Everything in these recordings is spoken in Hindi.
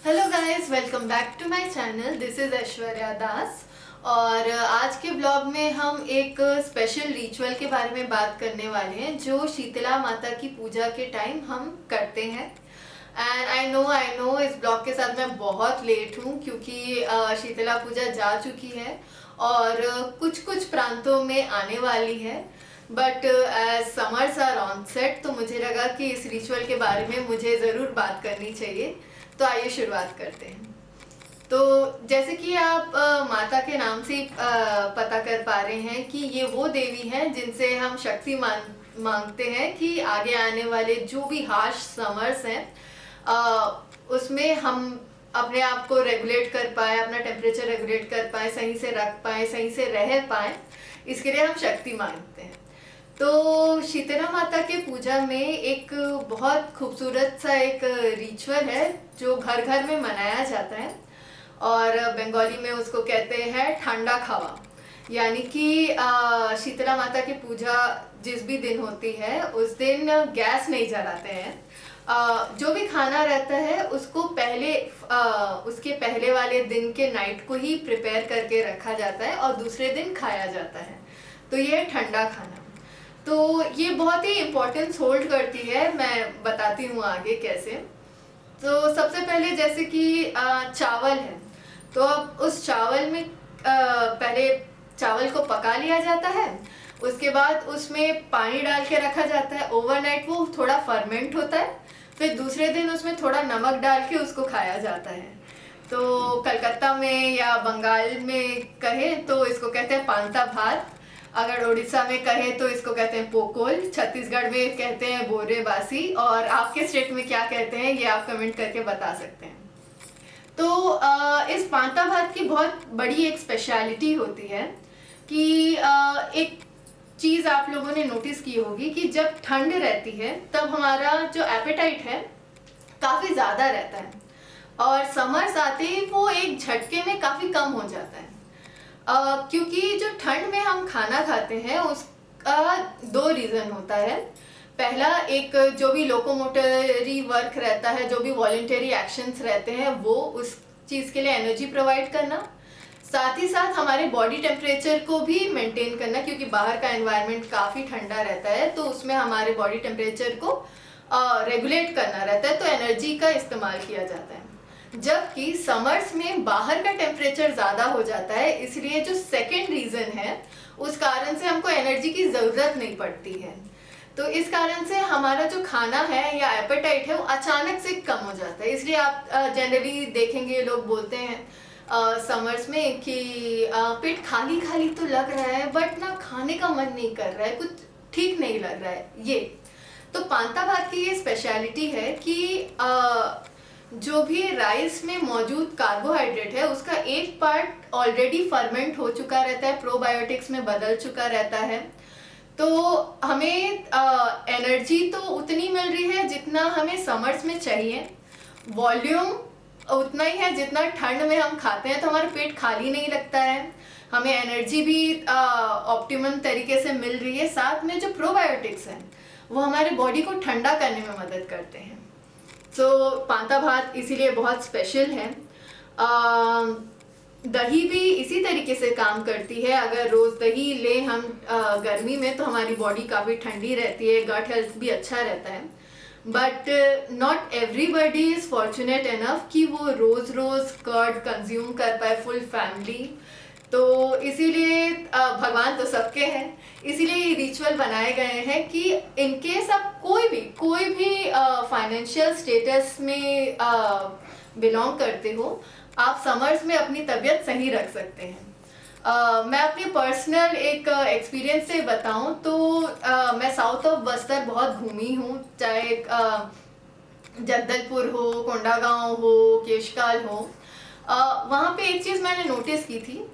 Hello guys, welcome back to my channel. This is Aishwarya Das और आज के ब्लॉग में हम एक स्पेशल रिचुअल के बारे में बात करने वाले हैं जो शीतला माता की पूजा के टाइम हम करते हैं। एंड आई नो इस ब्लॉग के साथ मैं बहुत लेट हूँ क्योंकि शीतला पूजा जा चुकी है और कुछ कुछ प्रांतों में आने वाली है। But as summers are onset तो मुझे लगा कि इस रिचुअल के बारे में मुझे ज़रूर बात करनी चाहिए। तो आइए शुरुआत करते हैं। तो जैसे कि आप माता के नाम से पता कर पा रहे हैं कि ये वो देवी हैं जिनसे हम शक्ति मांगते हैं कि आगे आने वाले जो भी हार्श समर्स हैं उसमें हम अपने आप को रेगुलेट कर पाए, अपना टेम्परेचर रेगुलेट कर पाए, सही से रख पाए, सही से रह पाए। इसके लिए हम शक्ति मांगते हैं। तो शीतला माता के पूजा में एक बहुत खूबसूरत सा एक रिचुअल है जो घर घर में मनाया जाता है और बंगाली में उसको कहते हैं ठंडा खावा। यानी कि शीतला माता की पूजा जिस भी दिन होती है उस दिन गैस नहीं जलाते हैं। जो भी खाना रहता है उसको उसके पहले वाले दिन के नाइट को ही प्रिपेयर करके रखा जाता है और दूसरे दिन खाया जाता है। तो ये है ठंडा खाना। तो ये बहुत ही इम्पोर्टेंस होल्ड करती है, मैं बताती हूँ आगे कैसे। तो सबसे पहले जैसे कि चावल है, तो अब उस चावल में पहले चावल को पका लिया जाता है। उसके बाद उसमें पानी डाल के रखा जाता है ओवरनाइट, वो थोड़ा फर्मेंट होता है। फिर दूसरे दिन उसमें थोड़ा नमक डाल के उसको खाया जाता है। तो कलकत्ता में या बंगाल में कहे तो इसको कहते हैं पांता भात, अगर उड़ीसा में कहे तो इसको कहते हैं पोकोल, छत्तीसगढ़ में कहते हैं बोरे बासी, और आपके स्टेट में क्या कहते हैं ये आप कमेंट करके बता सकते हैं। तो इस पांता भात की बहुत बड़ी एक स्पेशलिटी होती है कि एक चीज़ आप लोगों ने नोटिस की होगी कि जब ठंड रहती है तब हमारा जो एपेटाइट है काफ़ी ज़्यादा रहता है और समर्स आते ही वो एक झटके में काफ़ी कम हो जाता है। क्योंकि जो ठंड में हम खाना खाते हैं उसका दो रीज़न होता है। पहला, एक जो भी लोकोमोटरी वर्क रहता है, जो भी वॉलेंटरी एक्शंस रहते हैं, वो उस चीज़ के लिए एनर्जी प्रोवाइड करना, साथ ही साथ हमारे बॉडी टेम्परेचर को भी मेंटेन करना, क्योंकि बाहर का एनवायरनमेंट काफ़ी ठंडा रहता है तो उसमें हमारे बॉडी टेम्परेचर को रेगुलेट करना रहता है, तो एनर्जी का इस्तेमाल किया जाता है। जबकि समर्स में बाहर का टेम्परेचर ज़्यादा हो जाता है, इसलिए जो सेकेंड रीज़न है उस कारण से हमको एनर्जी की ज़रूरत नहीं पड़ती है। तो इस कारण से हमारा जो खाना है या एपेटाइट है वो अचानक से कम हो जाता है। इसलिए आप जनरली देखेंगे लोग बोलते हैं समर्स में कि पेट खाली खाली तो लग रहा है बट ना खाने का मन नहीं कर रहा है, कुछ ठीक नहीं लग रहा है। ये तो पांता भात की ये स्पेशलिटी है कि जो भी राइस में मौजूद कार्बोहाइड्रेट है उसका एक पार्ट ऑलरेडी फर्मेंट हो चुका रहता है, प्रोबायोटिक्स में बदल चुका रहता है। तो हमें एनर्जी तो उतनी मिल रही है जितना हमें समर्स में चाहिए, वॉल्यूम उतना ही है जितना ठंड में हम खाते हैं, तो हमारा पेट खाली नहीं लगता है, हमें एनर्जी भी ऑप्टिमम तरीके से मिल रही है। साथ में जो प्रोबायोटिक्स हैं वो हमारे बॉडी को ठंडा करने में मदद करते हैं। तो पांता भात इसीलिए बहुत स्पेशल है। दही भी इसी तरीके से काम करती है। अगर रोज़ दही ले हम गर्मी में तो हमारी बॉडी काफ़ी ठंडी रहती है, गट हेल्थ भी अच्छा रहता है। But not everybody is fortunate enough कि वो रोज़ रोज़ कर्ड कंज्यूम कर पाए फुल फैमिली। तो इसीलिए भगवान तो सबके हैं, इसीलिए ये रिचुअल बनाए गए हैं कि इनकेस आप कोई भी फाइनेंशियल स्टेटस में बिलोंग करते हो, आप समर्स में अपनी तबीयत सही रख सकते हैं। मैं अपने पर्सनल एक एक्सपीरियंस से बताऊं तो मैं साउथ ऑफ बस्तर बहुत घूमी हूँ, चाहे जगदलपुर हो, कोंडागांव हो, केशकाल हो। वहाँ पे एक चीज़ मैंने नोटिस की थी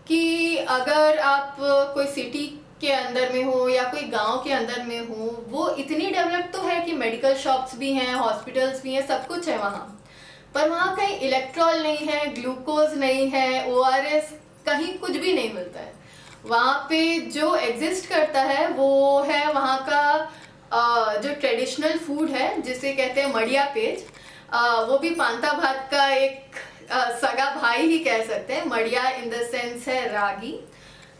कि अगर आप कोई सिटी के अंदर में हो या कोई गांव के अंदर में हो, वो इतनी डेवलप तो है कि मेडिकल शॉप्स भी हैं, हॉस्पिटल्स भी हैं, सब कुछ है वहाँ, पर वहाँ कहीं इलेक्ट्रॉल नहीं है, ग्लूकोज नहीं है, ओआरएस, कहीं कुछ भी नहीं मिलता है। वहाँ पे जो एग्जिस्ट करता है वो है वहाँ का जो ट्रेडिशनल फूड है जिसे कहते हैं मड़िया पेज। वो भी पांता भात का एक सगा भाई ही कह सकते हैं। मड़िया इन द सेंस है रागी।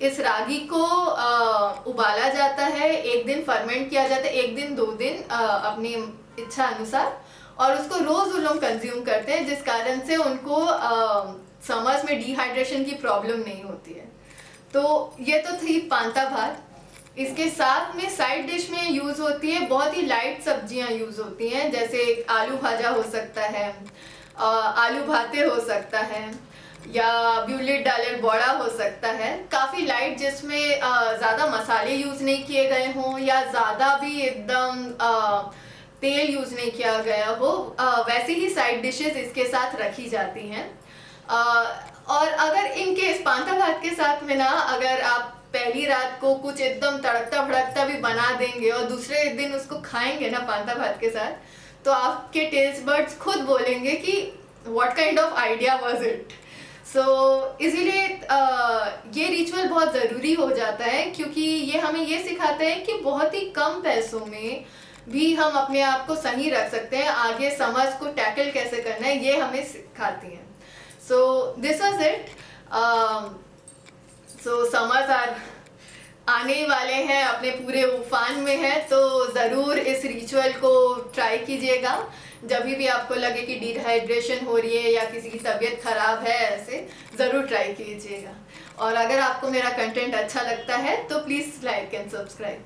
इस रागी को उबाला जाता है, एक दिन फर्मेंट किया जाता है, एक दिन 2 दिन अपनी इच्छा अनुसार, और उसको रोज वो लोग कंज्यूम करते हैं, जिस कारण से उनको समर्स में डिहाइड्रेशन की प्रॉब्लम नहीं होती है। तो ये तो थी पांता भात। इसके साथ में साइड डिश में यूज होती है, बहुत ही लाइट सब्जियां यूज होती हैं, जैसे आलू भाजा हो सकता है, आलू भाते हो सकता है, या ब्यूलिट डालेर बड़ा हो सकता है। काफ़ी लाइट, जिसमें ज़्यादा मसाले यूज़ नहीं किए गए हों या ज़्यादा भी एकदम तेल यूज़ नहीं किया गया हो, वैसे ही साइड डिशेस इसके साथ रखी जाती हैं। और अगर इन केस पांता भात के साथ में ना, अगर आप पहली रात को कुछ एकदम तड़कता भड़कता भी बना देंगे और दूसरे दिन उसको खाएंगे ना पांता भात के साथ, तो आपके टेस्ट बड्स खुद बोलेंगे कि what kind of idea was it. So इसीलिए ये रिचुअल बहुत ज़रूरी हो जाता है, क्योंकि ये हमें ये सिखाता है कि बहुत ही कम पैसों में भी हम अपने आप को सही रख सकते हैं, आगे समर्स को टैकल कैसे करना है ये हमें सिखाती हैं। So this was it. So summers आने वाले हैं, अपने पूरे उफान में है, तो ज़रूर इस रिचुअल को ट्राई कीजिएगा। जब भी आपको लगे कि डिहाइड्रेशन हो रही है या किसी की तबीयत ख़राब है, ऐसे ज़रूर ट्राई कीजिएगा। और अगर आपको मेरा कंटेंट अच्छा लगता है तो प्लीज़ लाइक एंड सब्सक्राइब।